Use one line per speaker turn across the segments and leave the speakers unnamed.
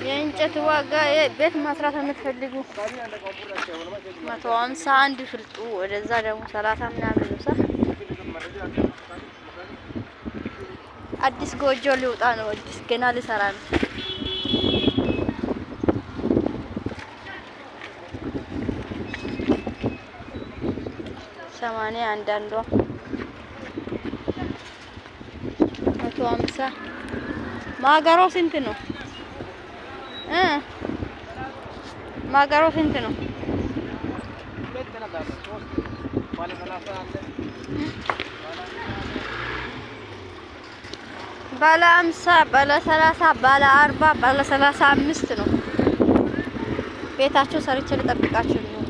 የእንጨት ዋጋ ቤት መስራት የምትፈልጉ 151 ፍልጡ ወደዛ ደግሞ 30 ምናምን ነው። አዲስ ጎጆ ሊወጣ ነው። አዲስ ገና ሊሰራ ነው። 80 አንዳንዷ 150 ማገሮ ስንት ነው? ማገሮ ስንት ነው? ባለ 50 ባለ 30 ባለ 40 ባለ 35 ነው። ቤታችሁ ሰርቼ ልጠብቃችሁ ነው።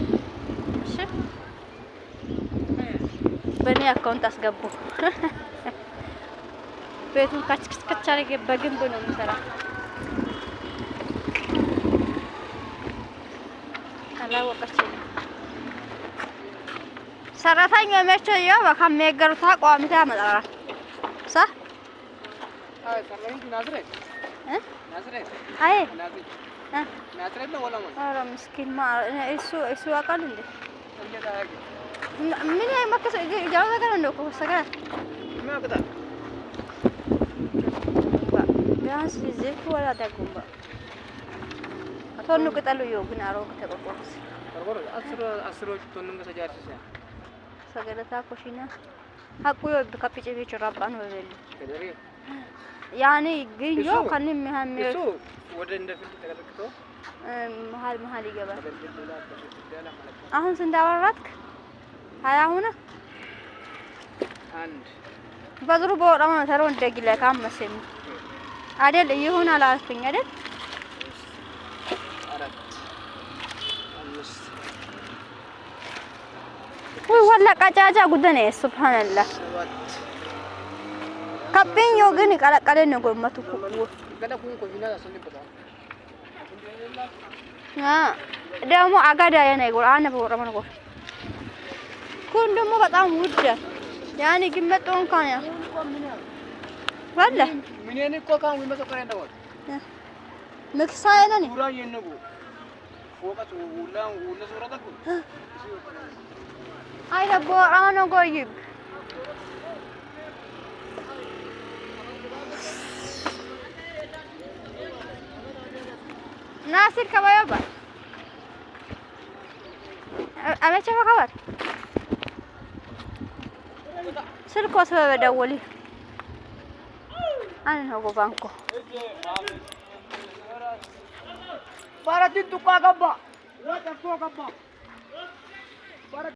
እሺ በእኔ አካውንት አስገቡ። ቤቱን ከች አድርጌ በግንብ ነው የምሰራው። አላወቀችኝም። ሰራተኛ መቼ ያው ከሚያገሩት ቋሚታ ያመጣራል ሳ አይ ሰራተኛ ናዝሬት አይ ናዝሬት ነው ወላ ማለት ኧረ ምስኪን እሱ አቃል እንዴ ምን ያመከሰ ይጃው ነገር ነው እኮ ሰገራ ማቅጣ ቢያንስ እዚህ ወላ ዳጉምባ ቶኑ ቅጠሉ ይወግና አሮግ ተቆቆስ አሮግ አስሮች ቶኑን ከሰጃርሰ ሰገለታ ኮሽና ሀቁ በካፒጭ ቤት ራባን ወለል ከደሪ ያኔ ግንጆ ከንም መሐመድ ወደ እንደፍልት ተቀጥቅቶ መሃል ይገባል። አሁን ስንት አወራትክ? 20 ሆነ አንድ በድሩ በወራማ ተረው እንደግለ ካመሰኝ አይደል ይሁን አላልኩኝ አይደል? ወይ ወላ ቀጫጫ ጉደኔ ሱብሃንአላህ ከበኝ ግን ይቀላቀለ ነው ጎመቱ ገለኩን ኮጂና ያሰንበታ ደግሞ አጋዳ ያኔ ጎራ አነ በወራማ ነው ኩን ደግሞ በጣም ውድ ያኔ ግመጣውን ካን ያ ወላ ምን የኔ ቆቃን ወይ መሰከረ እንደው ምክሳይነኒ ሱራ የነጉ ወቀቱ ሁላን ሁሉ ሱራተኩ አይ ለቦራማ ነው ጎይብ ናሲር ከበያባ አመቸ ፈካባት ስልኮ ሰበደውሊ አን ነው ባንኮ ባራቲ ቱቃ ገባ ወጣ ገባ